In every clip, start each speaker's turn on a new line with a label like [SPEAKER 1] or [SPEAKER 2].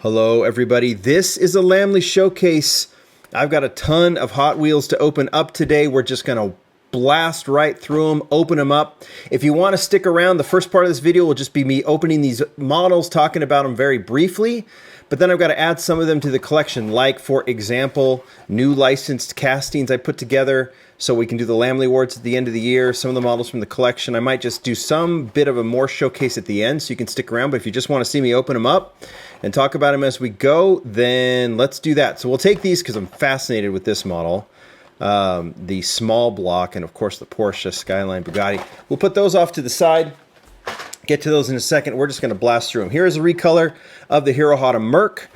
[SPEAKER 1] Hello everybody, this is a Lamley showcase. I've got a ton of Hot Wheels to open up today. We're just going to blast right through them, open them up. If you want to stick around, the first part of this video will just be me opening these models, talking about them very briefly. But then I've got to add some of them to the collection, like, for example, new licensed castings I put together so we can do the Lamley Awards at the end of the year, some of the models from the collection. I might just do some bit of a more showcase at the end so you can stick around. But if you just want to see me open them up and talk about them as we go, then let's do that. So we'll take these because I'm fascinated with this model. The small block, and of course the Porsche, Skyline, Bugatti. We'll put those off to the side. Get to those in a second. We're just going to blast through them. Here is a recolor of the Hero Hada Merc.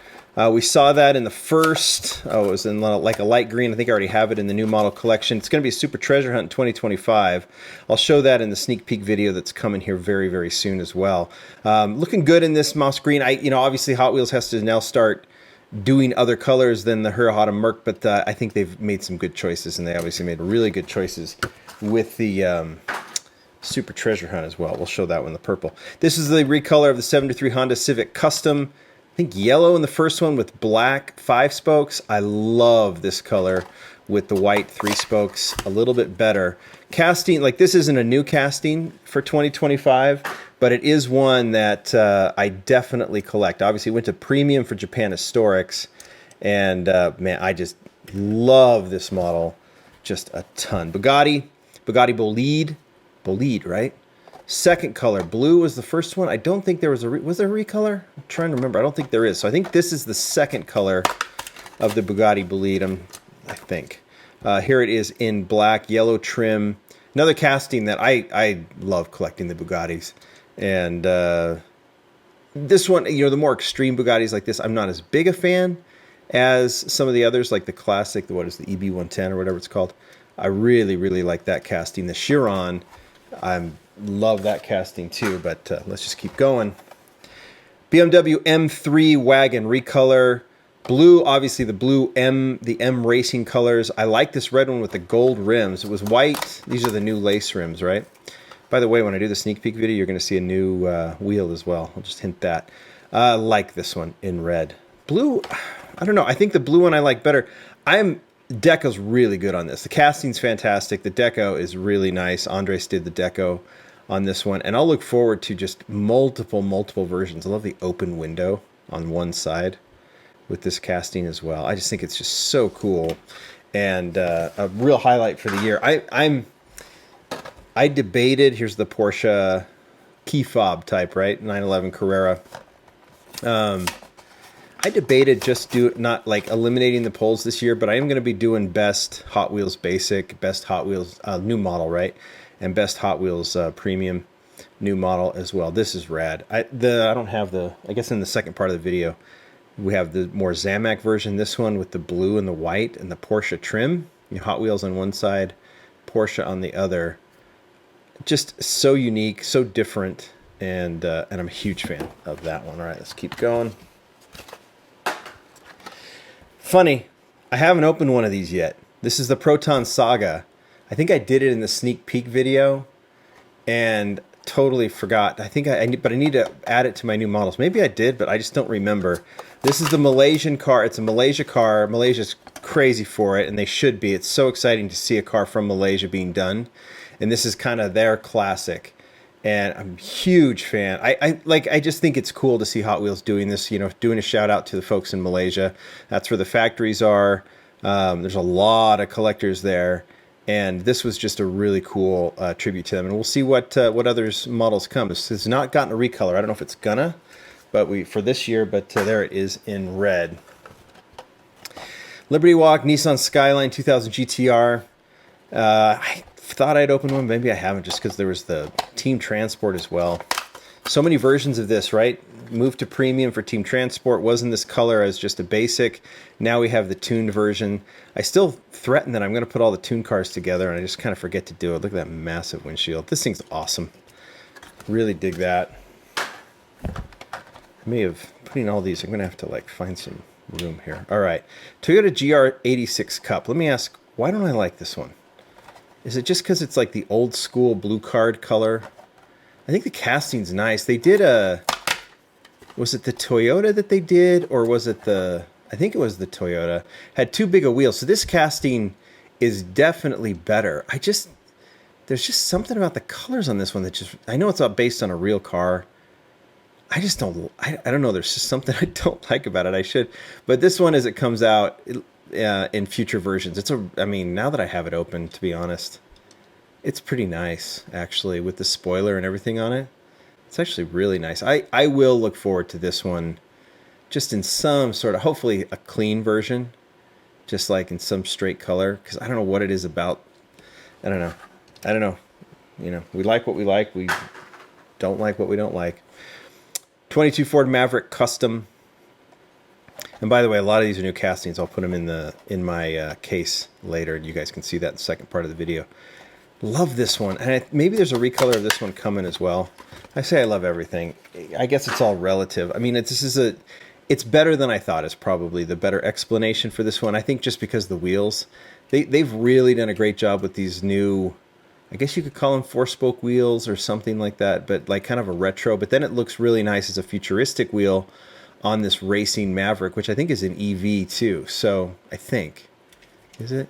[SPEAKER 1] We saw that in the first, it was in like a light green. I think I already have it in the new model collection. It's going to be a super treasure hunt in 2025. I'll show that in the sneak peek video that's coming here very, very soon as well. Looking good in this moss green. Obviously Hot Wheels has to now start doing other colors than the Hero Hada Merc, but I think they've made some good choices, and they obviously made really good choices with the Super Treasure Hunt as well. We'll show that one, the purple. This is the recolor of the 73 Honda Civic Custom. I think yellow in the first one with black 5 spokes. I love this color with the white 3 spokes, a little bit better. Casting, like, this isn't a new casting for 2025, but it is one that I definitely collect. Obviously went to premium for Japan Historics, and man, I just love this model just a ton. Bugatti Bolide, right? Second color, blue was the first one. I don't think there was was there a recolor? I'm trying to remember. I don't think there is. So I think this is the second color of the Bugatti Bolide, I think. Here it is in black, yellow trim. Another casting that I love collecting the Bugattis. And this one, the more extreme Bugattis like this, I'm not as big a fan as some of the others, like the classic, the EB110 or whatever it's called. I really, really like that casting. The Chiron, I love that casting too, but let's just keep going. BMW M3 wagon recolor. Blue, obviously the M racing colors. I like this red one with the gold rims. It was white. These are the new lace rims, right? By the way, when I do the sneak peek video, you're going to see a new wheel as well. I'll just hint that. I like this one in red. Blue, I don't know. I think the blue one I like better. Deco's really good on this. The casting's fantastic. The deco is really nice. Andres did the deco on this one. And I'll look forward to just multiple versions. I love the open window on one side with this casting as well. I just think it's just so cool. And a real highlight for the year. I debated, here's the Porsche key fob type, right? 911 Carrera. I debated not like eliminating the polls this year, but I am going to be doing best Hot Wheels basic, best Hot Wheels new model, right? And best Hot Wheels premium new model as well. This is rad. I don't have I guess in the second part of the video, we have the more Zamac version, this one with the blue and the white and the Porsche trim. Hot Wheels on one side, Porsche on the other. Just so unique, so different, and I'm a huge fan of that one. All right, let's keep going. Funny, I haven't opened one of these yet. This is the Proton Saga. I think I did it in the sneak peek video and totally forgot. But I need to add it to my new models. Maybe I did, but I just don't remember. This is the Malaysian car. It's a Malaysia car. Malaysia's crazy for it, and they should be. It's so exciting to see a car from Malaysia being done. And this is kind of their classic. And I'm a huge fan. I just think it's cool to see Hot Wheels doing this, doing a shout out to the folks in Malaysia. That's where the factories are. There's a lot of collectors there. And this was just a really cool tribute to them. And we'll see what others models come. This has not gotten a recolor. I don't know if it's gonna, for this year, but there it is in red. Liberty Walk, Nissan Skyline 2000 GTR. I thought I'd open one, maybe I haven't, just because there was the Team Transport as well. So many versions of this, right? Moved to premium for Team Transport, was in this color as just a basic. Now we have the tuned version. I still threaten that I'm going to put all the tuned cars together, and I just kind of forget to do it. Look at that massive windshield. This thing's awesome. Really dig that. I may have, putting all these, I'm going to have to find some room here. All right, Toyota GR86 Cup. Let me ask, why don't I like this one? Is it just because it's like the old school blue card color? I think the casting's nice. They did was it the Toyota that they did, or was it the, I think it was the Toyota, had too big a wheel. So this casting is definitely better. There's just something about the colors on this one that just, I know it's not based on a real car. I just don't, I don't know. There's just something I don't like about it. But this one, as it comes out in future versions, I mean, now that I have it open, to be honest, it's pretty nice, actually, with the spoiler and everything on it. It's actually really nice. I will look forward to this one just in some sort of, hopefully a clean version, just like in some straight color, because I don't know what it is about. I don't know. You know, we like what we like. We don't like what we don't like. 22 Ford Maverick Custom. And by the way, a lot of these are new castings. I'll put them in my case later, and you guys can see that in the second part of the video. Love this one. And maybe there's a recolor of this one coming as well. I say I love everything. I guess it's all relative. I mean, it's better than I thought is probably the better explanation for this one. I think just because the wheels, they've really done a great job with these new, I guess you could call them 4-spoke wheels or something like that, but like kind of a retro. But then it looks really nice as a futuristic wheel on this racing Maverick, which I think is an EV too. So I think, is it?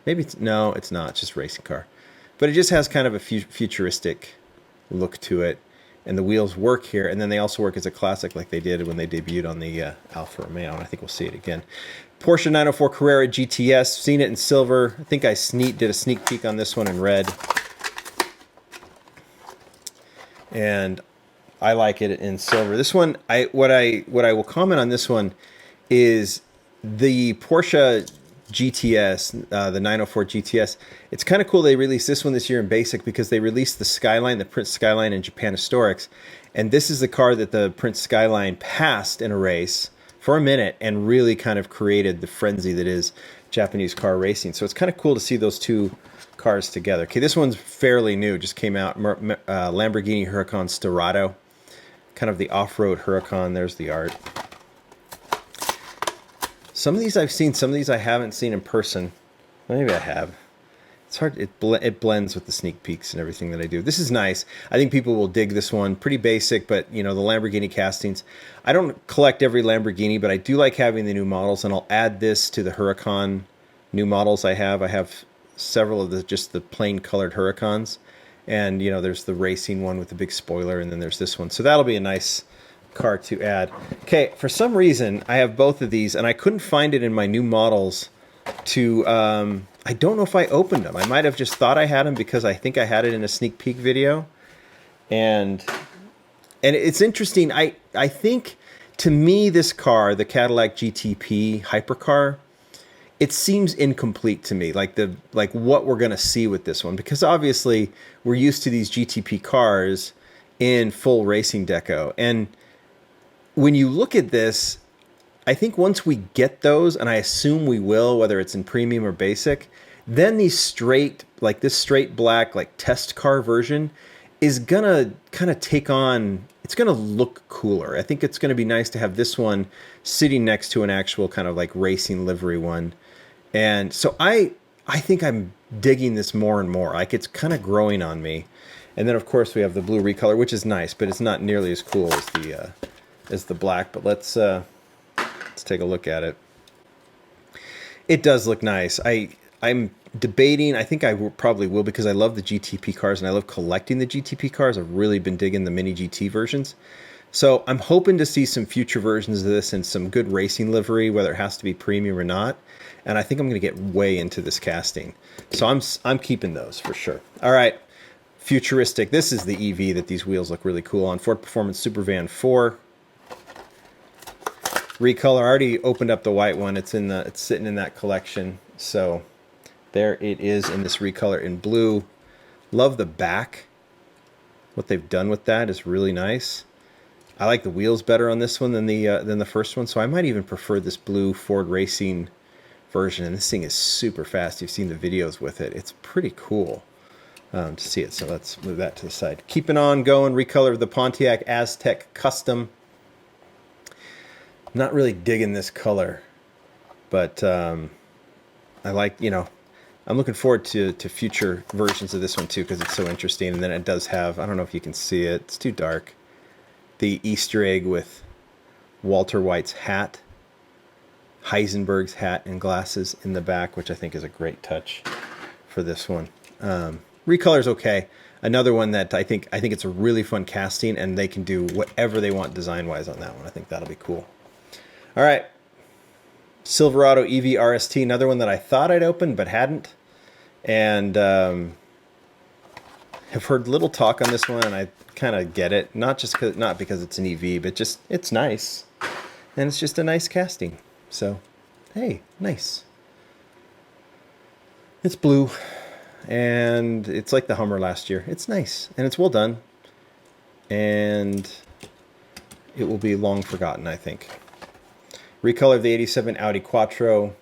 [SPEAKER 1] Maybe no, it's not. It's just a racing car. But it just has kind of a futuristic look to it. And the wheels work here. And then they also work as a classic like they did when they debuted on the Alfa Romeo. And I think we'll see it again. Porsche 904 Carrera GTS. Seen it in silver. I think I did a sneak peek on this one in red. And I like it in silver. This one, what I will comment on this one is the Porsche GTS, the 904 GTS. It's kind of cool they released this one this year in basic because they released the Skyline, the Prince Skyline in Japan Historics. And this is the car that the Prince Skyline passed in a race for a minute and really kind of created the frenzy that is Japanese car racing. So it's kind of cool to see those two cars together. Okay, this one's fairly new, just came out. Lamborghini Huracan Storado, kind of the off-road Huracan. There's the art. Some of these I've seen, some of these I haven't seen in person. Maybe I have. It's hard. It blends with the sneak peeks and everything that I do. This is nice. I think people will dig this one. Pretty basic, but you know, the Lamborghini castings. I don't collect every Lamborghini, but I do like having the new models, and I'll add this to the Huracan new models I have. I have several of just the plain colored Huracans, and you know, there's the racing one with the big spoiler, and then there's this one. So that'll be a nice car to add. Okay, for some reason I have both of these and I couldn't find it in my new models to I don't know if I opened them. I might have just thought I had them because I think I had it in a sneak peek video. And it's interesting. I think to me this car, the Cadillac GTP hypercar, it seems incomplete to me, like what we're going to see with this one, because obviously we're used to these GTP cars in full racing deco. And when you look at this, I think once we get those, and I assume we will, whether it's in premium or basic, then these straight, like this straight black, like test car version is gonna kind of take on, it's gonna look cooler. I think it's gonna be nice to have this one sitting next to an actual kind of like racing livery one. And so I think I'm digging this more and more. Like it's kind of growing on me. And then of course we have the blue recolor, which is nice, but it's not nearly as cool as the black. But let's take a look at it. It does look nice. I'm debating. I think I probably will because I love the GTP cars and I love collecting the GTP cars. I've really been digging the mini GT versions. So I'm hoping to see some future versions of this and some good racing livery, whether it has to be premium or not. And I think I'm going to get way into this casting. So I'm keeping those for sure. All right. Futuristic. This is the EV that these wheels look really cool on. Ford Performance Supervan 4. Recolor. I already opened up the white one. It's sitting in that collection. So there it is in this recolor in blue. Love the back. What they've done with that is really nice. I like the wheels better on this one than the first one. So I might even prefer this blue Ford Racing version. And this thing is super fast. You've seen the videos with it. It's pretty cool to see it. So let's move that to the side. Keeping on going. Recolor of the Pontiac Aztec Custom. Not really digging this color, but I like, you know, I'm looking forward to future versions of this one too because it's so interesting. And then it does have, I don't know if you can see it, it's too dark, the Easter egg with Walter White's hat, Heisenberg's hat and glasses in the back, which I think is a great touch for this one. Recolor's okay. Another one that I think it's a really fun casting, and they can do whatever they want design-wise on that one. I think that'll be cool. All right. Silverado EV RST, another one that I thought I'd open but hadn't. And have heard little talk on this one, and I kind of get it. Not because it's an EV, but just it's nice. And it's just a nice casting. So, hey, nice. It's blue, and it's like the Hummer last year. It's nice, and it's well done. And it will be long forgotten, I think. Recolor of the 87 Audi Quattro.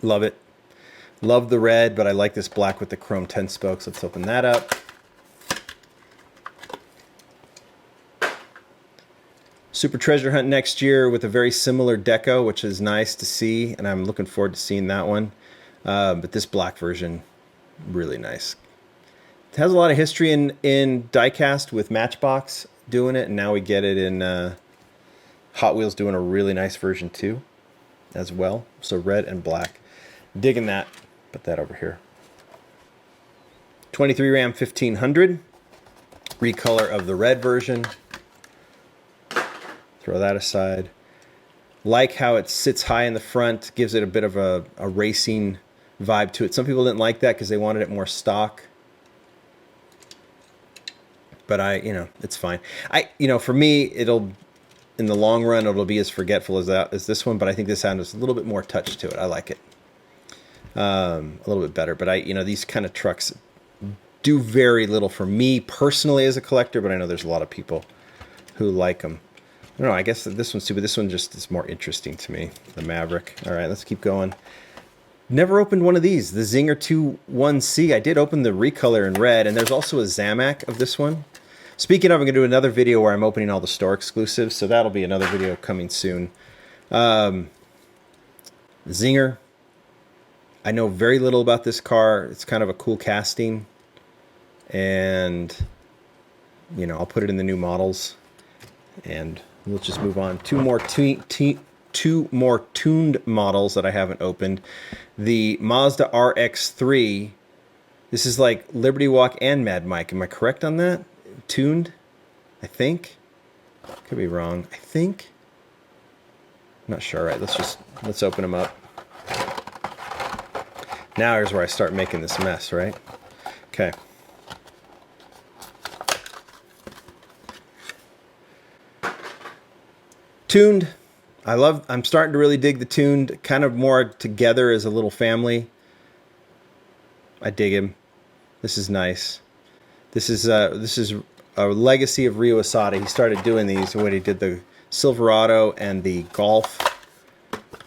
[SPEAKER 1] Love it. Love the red, but I like this black with the chrome 10 spokes. Let's open that up. Super Treasure Hunt next year with a very similar deco, which is nice to see, and I'm looking forward to seeing that one. But this black version, really nice. It has a lot of history in diecast with Matchbox doing it, and now we get it in Hot Wheels doing a really nice version too, as well. So red and black. Digging that. Put that over here. 23 Ram 1500. Recolor of the red version. Throw that aside. Like how it sits high in the front, gives it a bit of a racing vibe to it. Some people didn't like that because they wanted it more stock. But it's fine. For me, in the long run, it'll be as forgetful as this one, but I think this has a little bit more touch to it. I like it. A little bit better, but these kind of trucks do very little for me personally as a collector, but I know there's a lot of people who like them. I don't know, I guess this one's too, but this one just is more interesting to me, the Maverick. All right, let's keep going. Never opened one of these, the Zinger 21C. I did open the Recolor in red, and there's also a Zamac of this one. Speaking of, I'm going to do another video where I'm opening all the store exclusives, so that'll be another video coming soon. Zinger. I know very little about this car. It's kind of a cool casting. And, I'll put it in the new models. And we'll just move on. Two more tuned models that I haven't opened. The Mazda RX-3. This is like Liberty Walk and Mad Mike. Am I correct on that? Tuned? I think. Could be wrong. I think. I'm not sure. All right, let's open them up. Now here's where I start making this mess, right? Okay. Tuned. I'm starting to really dig the tuned, kind of more together as a little family. I dig him. This is nice. This is a legacy of Ryo Asada. He started doing these when he did the Silverado and the Golf.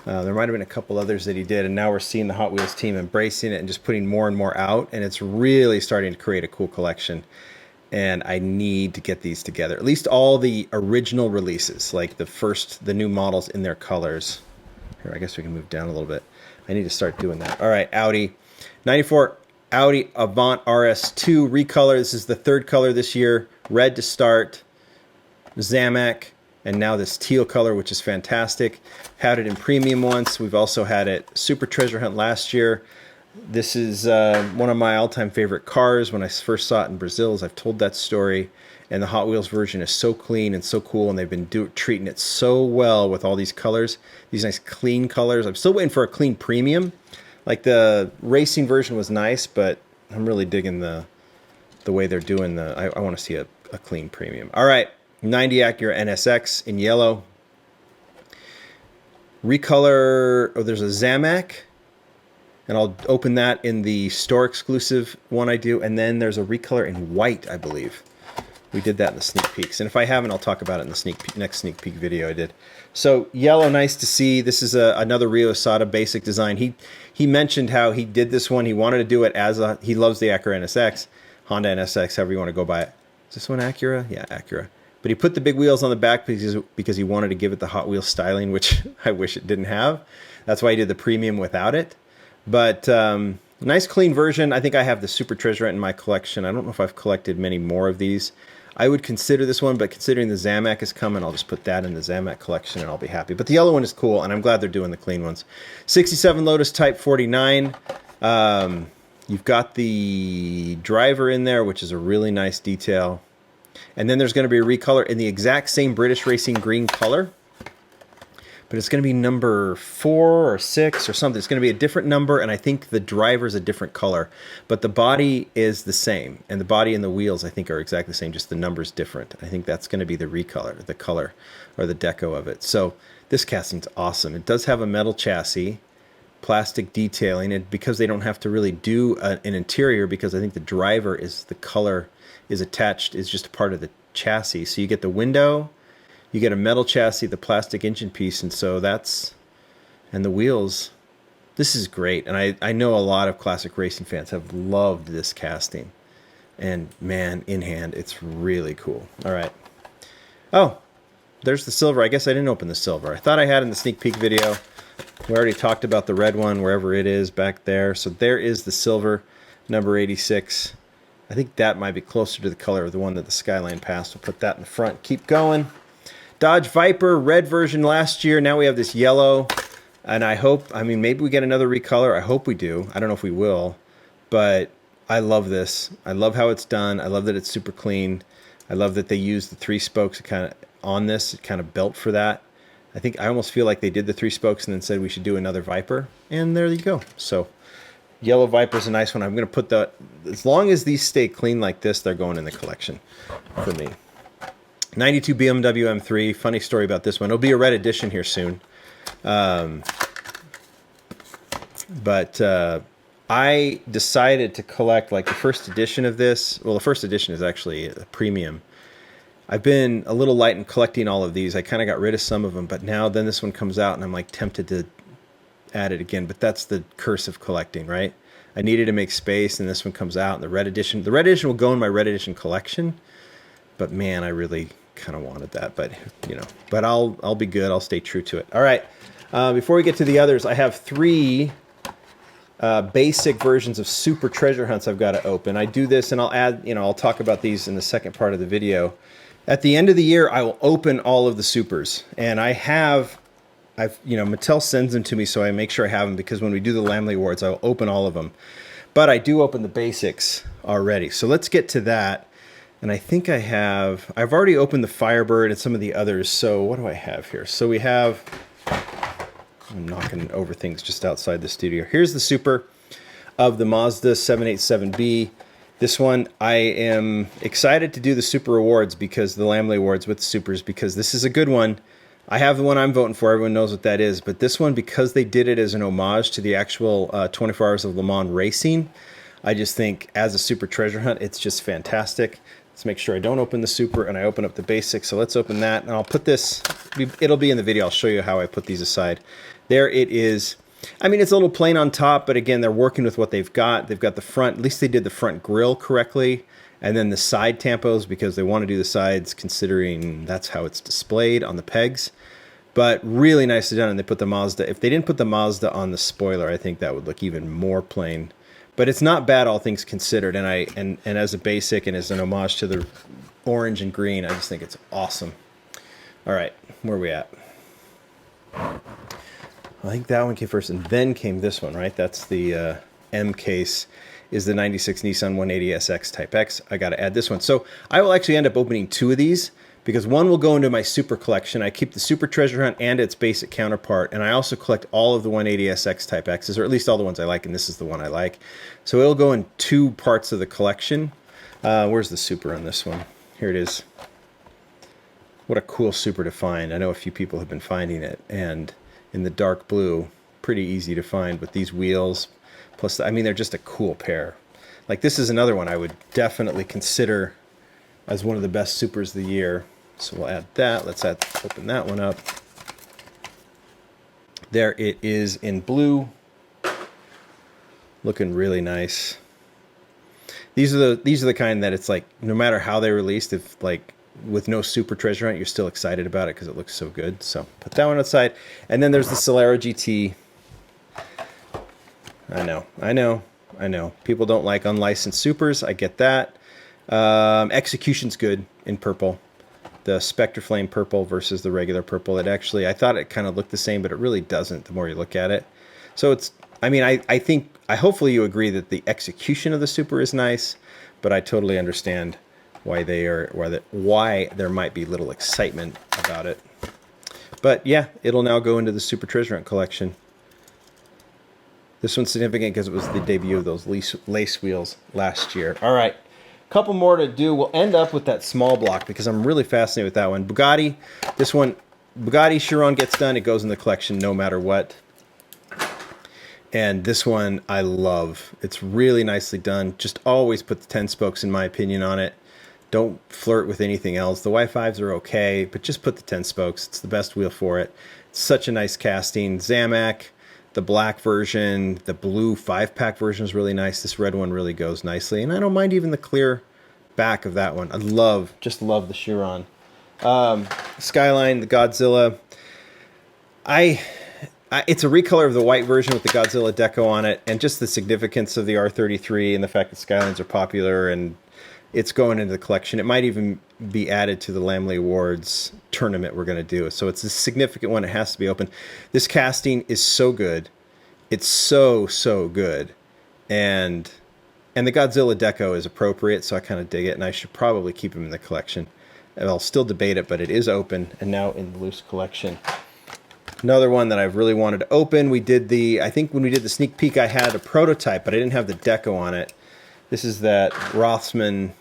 [SPEAKER 1] There might have been a couple others that he did, and now we're seeing the Hot Wheels team embracing it and just putting more and more out, and it's really starting to create a cool collection. And I need to get these together. At least all the original releases, like the new models in their colors. Here, I guess we can move down a little bit. I need to start doing that. All right, Audi. 94 Audi Avant RS2 Recolor. This is the third color this year. Red to start. Zamac. And now this teal color, which is fantastic. Had it in premium once. We've also had it Super Treasure Hunt last year. This is one of my all-time favorite cars. When I first saw it in Brazil, as I've told that story. And the Hot Wheels version is so clean and so cool, and they've been treating it so well with all these colors, these nice clean colors. I'm still waiting for a clean premium. Like the racing version was nice, but I'm really digging the way they're doing I want to see a clean premium. All right. 90 Acura NSX in yellow. Recolor, there's a Zamac, and I'll open that in the store exclusive one I do, and then there's a Recolor in white, I believe. We did that in the sneak peeks, and if I haven't, I'll talk about it in the next sneak peek video I did. So yellow, nice to see. This is another Ryo Asada basic design. He mentioned how he did this one. He wanted to do it he loves the Acura NSX, Honda NSX, however you want to go by it. Is this one Acura? Yeah, Acura. But he put the big wheels on the back because he wanted to give it the Hot Wheels styling, which I wish it didn't have. That's why he did the premium without it. But nice clean version. I think I have the Super Treasure Hunt in my collection. I don't know if I've collected many more of these. I would consider this one, but considering the Zamak is coming, I'll just put that in the Zamak collection and I'll be happy. But the yellow one is cool, and I'm glad they're doing the clean ones. 67 Lotus Type 49. You've got the driver in there, which is a really nice detail. And then there's going to be a recolor in the exact same British Racing green color. But it's going to be number 4 or 6 or something. It's going to be a different number, and I think the driver's a different color. But the body is the same, and the body and the wheels, I think, are exactly the same, just the number's different. I think that's going to be the recolor, the color, or the deco of it. So this casting's awesome. It does have a metal chassis, plastic detailing, and because they don't have to really do an interior, because I think the driver is the color is attached, is just a part of the chassis. So you get the window, you get a metal chassis, the plastic engine piece, and so that's, and the wheels. This is great, and I know a lot of classic racing fans have loved this casting. And man, in hand, it's really cool. All right. Oh, there's the silver. I guess I didn't open the silver. I thought I had in the sneak peek video. We already talked about the red one, wherever it is back there. So there is the silver, number 86. I think that might be closer to the color of the one that the Skyline passed. We'll put that in the front. Keep going. Dodge Viper, red version last year. Now we have this yellow. And I hope, I mean, maybe we get another recolor. I hope we do. I don't know if we will. But I love this. I love how it's done. I love that it's super clean. I love that they use the 3 spokes kind of on this. It kind of built for that. I almost feel like they did the 3 spokes and then said we should do another Viper. And there you go. So yellow Viper's a nice one. I'm going to put the, as long as these stay clean like this, they're going in the collection for me. 92 BMW M3. Funny story about this one. It'll be a red edition here soon. But I decided to collect like the first edition of this. Well, the first edition is actually a premium. I've been a little light in collecting all of these. I kind of got rid of some of them, but now then this one comes out and I'm like tempted to add it again. But that's the curse of collecting, right? I needed to make space, and this one comes out, and the red edition will go in my red edition collection. But man, I really kind of wanted that. But you know, but I'll be good. I'll stay true to it. All right. Before we get to the others, I have 3 basic versions of Super Treasure Hunts I've got to open. I do this, and I'll add, you know, I'll talk about these in the second part of the video. At the end of the year, I will open all of the Supers, and you know, Mattel sends them to me, so I make sure I have them, because when we do the Lamley Awards, I'll open all of them. But I do open the basics already. So let's get to that. And I think I've already opened the Firebird and some of the others. So what do I have here? So we have, I'm knocking over things just outside the studio. Here's the Super of the Mazda 787B. This one, I am excited to do the Super Awards, because the Lamley Awards with the Supers, because this is a good one. I have the one I'm voting for. Everyone knows what that is. But this one, because they did it as an homage to the actual 24 Hours of Le Mans racing, I just think as a Super Treasure Hunt, it's just fantastic. Let's make sure I don't open the Super and I open up the basics. So let's open that, and I'll put this, it'll be in the video. I'll show you how I put these aside. There it is. I mean, it's a little plain on top, but again, they're working with what they've got. They've got the front, at least they did the front grille correctly, and then the side tampos, because they want to do the sides considering that's how it's displayed on the pegs. But really nicely done, and they put the Mazda. If they didn't put the Mazda on the spoiler, I think that would look even more plain. But it's not bad, all things considered, and as a basic and as an homage to the orange and green, I just think it's awesome. All right, where are we at? I think that one came first, and then came this one, right? That's the M case, is the 96 Nissan 180SX Type X. I got to add this one. So I will actually end up opening 2 of these, because one will go into my Super collection. I keep the Super Treasure Hunt and its basic counterpart, and I also collect all of the 180SX Type X's, or at least all the ones I like, and this is the one I like. So it'll go in 2 parts of the collection. Where's the Super on this one? Here it is. What a cool Super to find. I know a few people have been finding it, and in the dark blue, pretty easy to find with these wheels. Plus, I mean, they're just a cool pair. Like, this is another one I would definitely consider as one of the best Supers of the year. So we'll add that. Let's open that one up. There it is in blue. Looking really nice. These are the kind that it's like, no matter how they released, if like with no Super Treasure Hunt, you're still excited about it because it looks so good. So put that one aside. And then there's the Solera GT. I know. People don't like unlicensed Supers. I get that. Execution's good. in purple. The Spectre Flame purple versus the regular purple. It actually, I thought it kind of looked the same, but it really doesn't the more you look at it. So it's, I mean, I think, hopefully you agree that the execution of the Super is nice, but I totally understand why why there might be little excitement about it. But yeah, it'll now go into the Super Treasure Hunt collection. This one's significant because it was the debut of those lace wheels last year. All right. Couple more to do. We'll end up with that small block because I'm really fascinated with that one. Bugatti, this one, Bugatti Chiron gets done. It goes in the collection no matter what. And this one I love. It's really nicely done. Just always put the 10 spokes, in my opinion, on it. Don't flirt with anything else. The Y5s are okay, but just put the 10 spokes. It's the best wheel for it. It's such a nice casting. Zamac, the black version, the blue 5-pack version is really nice. This red one really goes nicely. And I don't mind even the clear back of that one. I just love the Chiron. Skyline, the Godzilla. It's a recolor of the white version with the Godzilla deco on it, and just the significance of the R33 and the fact that Skylines are popular, and it's going into the collection. It might even be added to the Lamley Awards tournament we're going to do. So it's a significant one. It has to be open. This casting is so good. It's so good. And the Godzilla deco is appropriate, so I kind of dig it, and I should probably keep him in the collection. And I'll still debate it, but it is open and now in the loose collection. Another one that I've really wanted to open. I think when we did the sneak peek, I had a prototype, but I didn't have the deco on it. This is that Rothsman,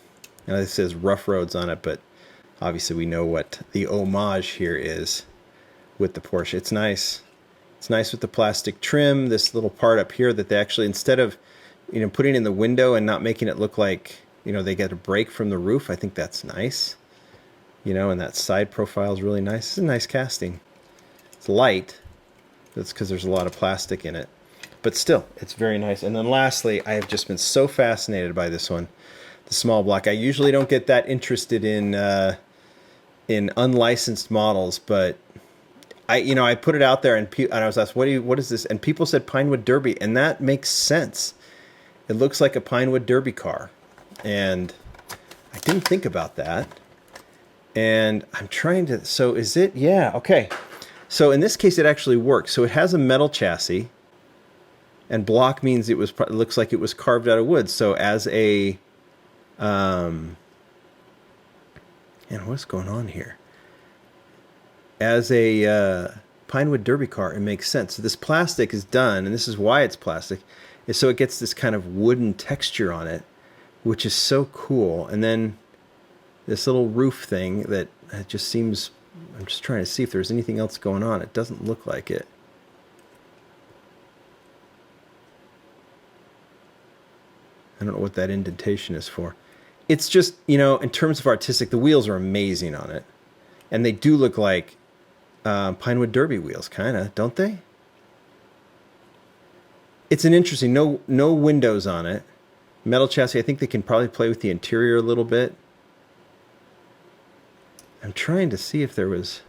[SPEAKER 1] it says Rough Roads on it, but obviously we know what the homage here is with the Porsche. It's nice. It's nice with the plastic trim, this little part up here that they actually, instead of, putting in the window and not making it look like, they get a break from the roof, I think that's nice. And that side profile is really nice. It's a nice casting. It's light. That's because there's a lot of plastic in it. But still, it's very nice. And then lastly, I have just been so fascinated by this one, the small block. I usually don't get that interested in unlicensed models, but I put it out there and I was asked, what is this? And people said Pinewood Derby, and that makes sense. It looks like a Pinewood Derby car, and I didn't think about that. And I'm trying to. So is it? Yeah. Okay. So in this case, it actually works. So it has a metal chassis. And block means it looks like it was carved out of wood. So as a, and what's going on here? As a Pinewood Derby car, it makes sense. So this plastic is done, and this is why it's plastic, is so it gets this kind of wooden texture on it, which is so cool. And then this little roof thing that just seems, I'm just trying to see if there's anything else going on. It doesn't look like it. I don't know what that indentation is for. It's just, in terms of artistic, the wheels are amazing on it. And they do look like Pinewood Derby wheels, kind of, don't they? It's an interesting, no windows on it. Metal chassis, I think they can probably play with the interior a little bit. I'm trying to see if there was...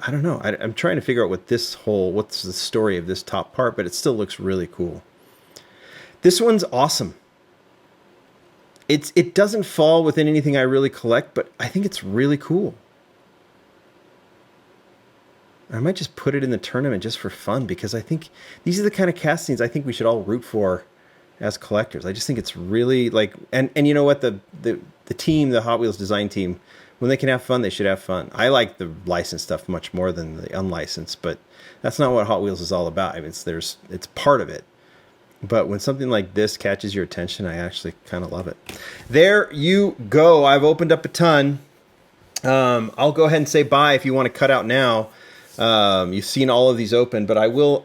[SPEAKER 1] I don't know. I'm trying to figure out what's the story of this top part, but it still looks really cool. This one's awesome. It doesn't fall within anything I really collect, but I think it's really cool. I might just put it in the tournament just for fun, because I think these are the kind of castings I think we should all root for as collectors. I just think it's really and you know what, the team, the Hot Wheels design team, when they can have fun, they should have fun. I like the licensed stuff much more than the unlicensed, but that's not what Hot Wheels is all about. I mean, it's part of it. But when something like this catches your attention, I actually kind of love it. There you go. I've opened up a ton. I'll go ahead and say bye if you want to cut out now. You've seen all of these open, but I will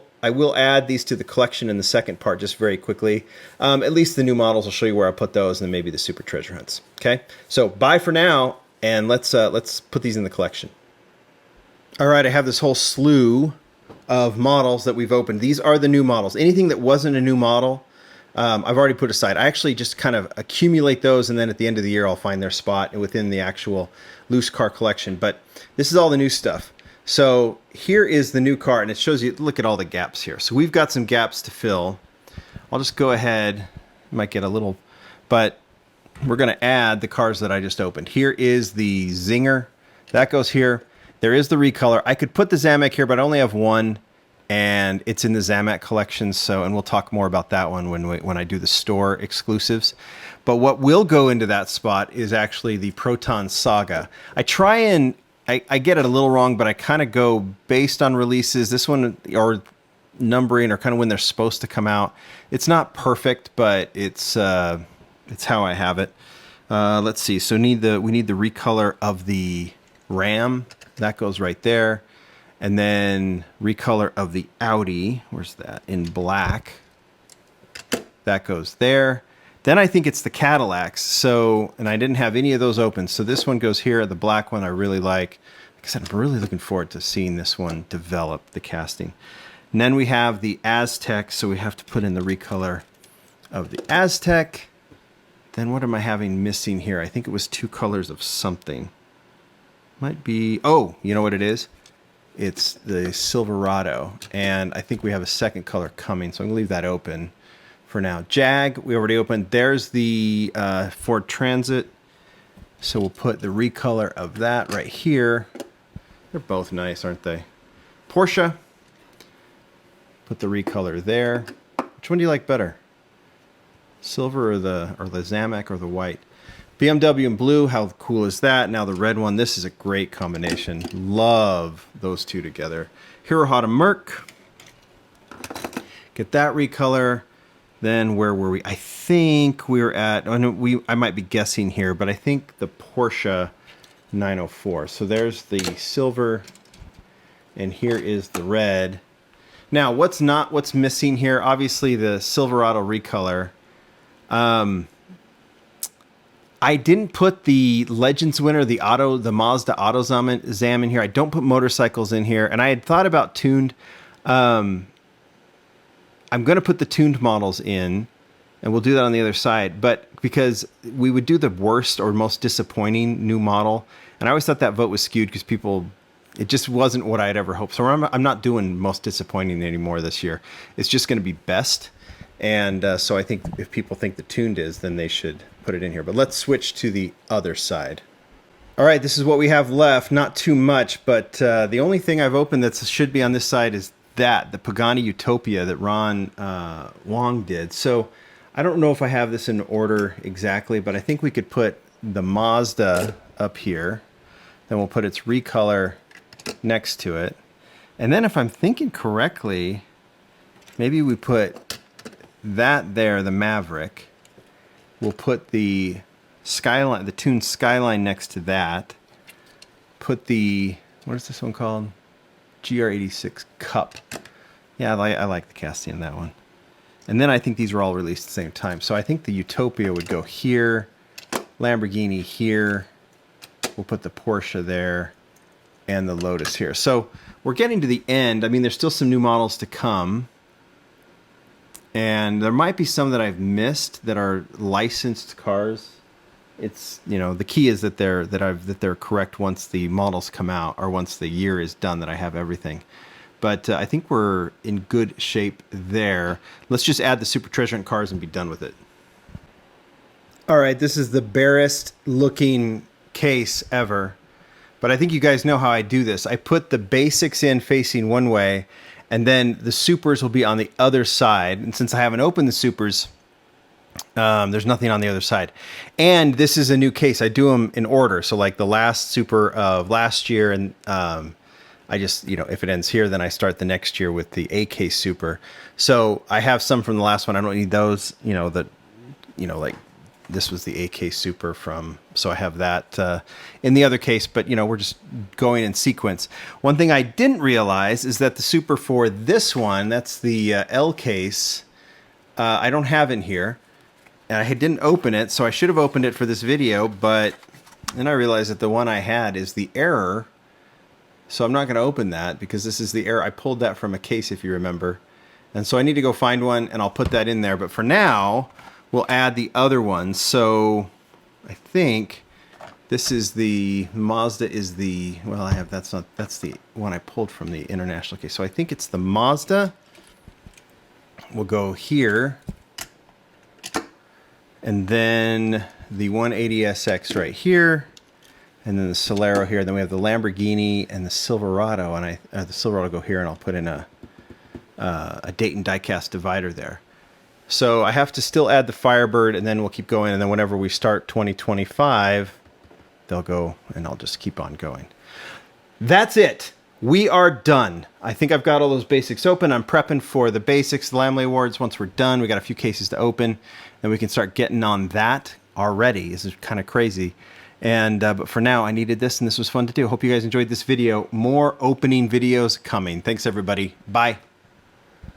[SPEAKER 1] add these to the collection in the second part just very quickly. At least the new models, I'll show you where I'll put those, and then maybe the Super Treasure Hunts. Okay? So bye for now, and let's put these in the collection. All right, I have this whole slew of models that we've opened. These are the new models. Anything that wasn't a new model, I've already put aside. I actually just kind of accumulate those, and then at the end of the year, I'll find their spot within the actual loose car collection. But this is all the new stuff. So here is the new car, and it shows you, look at all the gaps here. So we've got some gaps to fill. I'll just go ahead, might get a little, but we're going to add the cars that I just opened. Here is the Zinger. That goes here. There is the recolor. I could put the Zamak here, but I only have one, and it's in the Zamak collection. So, and we'll talk more about that one when I do the store exclusives. But what will go into that spot is actually the Proton Saga. I try and I get it a little wrong, but I kind of go based on releases. This one, or numbering, or kind of when they're supposed to come out. It's not perfect, but it's how I have it. Let's see. So we need the recolor of the Ram. That goes right there. And then recolor of the Audi. Where's that? In black. That goes there. Then I think it's the Cadillacs. So, and I didn't have any of those open. So this one goes here. The black one I really like. Like I said, I'm really looking forward to seeing this one develop, the casting. And then we have the Aztec. So we have to put in the recolor of the Aztec. Then what am I having missing here? I think it was 2 colors of something. Might be, oh, you know what it is? It's the Silverado. And I think we have a second color coming, so I'm going to leave that open for now. Jag, we already opened. There's the Ford Transit. So we'll put the recolor of that right here. They're both nice, aren't they? Porsche. Put the recolor there. Which one do you like better? Silver or the Zamak or the white? BMW in blue, how cool is that? Now the red one, this is a great combination. Love those two together. Hirohata Merc. Get that recolor. Then where were we? I think we were at, oh no, I might be guessing here, but I think the Porsche 904. So there's the silver, and here is the red. Now what's missing here? Obviously the Silverado recolor. I didn't put the Legends winner, the Mazda AutoZam in here. I don't put motorcycles in here. And I had thought about tuned. I'm going to put the tuned models in, and we'll do that on the other side. But because we would do the worst or most disappointing new model. And I always thought that vote was skewed because it just wasn't what I had ever hoped. So I'm not doing most disappointing anymore this year. It's just going to be best. And so I think if people think the tuned is, then they should put it in here. But let's switch to the other side. All right, this is what we have left. Not too much, but the only thing I've opened that should be on this side is the Pagani Utopia that Ron Wong did. So I don't know if I have this in order exactly, but I think we could put the Mazda up here. Then we'll put its recolor next to it. And then if I'm thinking correctly, maybe we put that there, the Maverick. We'll put the Skyline, the tuned Skyline next to that. Put the, what is this one called? GR86 Cup. Yeah, I like the casting in that one. And then I think these were all released at the same time. So I think the Utopia would go here, Lamborghini here. We'll put the Porsche there, and the Lotus here. So we're getting to the end. I mean, there's still some new models to come. And there might be some that I've missed that are licensed cars. It's, you know, the key is that they're correct once the models come out, or once the year is done, that I have everything. But I think we're in good shape there. Let's just add the Super Treasure Hunt cars and be done with it. All right, this is the barest looking case ever. But I think you guys know how I do this. I put the basics in facing one way, and then the supers will be on the other side. And since I haven't opened the supers, there's nothing on the other side. And this is a new case. I do them in order. So like the last super of last year, and I just, you know, if it ends here, then I start the next year with the AK super. So I have some from the last one. I don't need those, you know, like this was the AK super from, so I have that in the other case, but you know, we're just going in sequence. One thing I didn't realize is that the super for this one, that's the L case, I don't have in here. And I didn't open it, so I should have opened it for this video, but then I realized that the one I had is the error. So I'm not going to open that because this is the error. I pulled that from a case, if you remember. And so I need to go find one, and I'll put that in there. But for now, we'll add the other ones. So I think this is the Mazda is the, well, I have, that's the one I pulled from the international case. So I think it's the Mazda. We'll go here. And then the 180SX right here, and then the Solero here. Then we have the Lamborghini and the Silverado, and the Silverado go here, and I'll put in a Dayton diecast divider there. So I have to still add the Firebird, and then we'll keep going. And then whenever we start 2025, they'll go, and I'll just keep on going. That's it. We are done. I think I've got all those basics open. I'm prepping for the basics, the Lamley Awards. Once we're done, we got a few cases to open, and we can start getting on that already. This is kind of crazy. And but for now, I needed this, and this was fun to do. Hope you guys enjoyed this video. More opening videos coming. Thanks, everybody. Bye.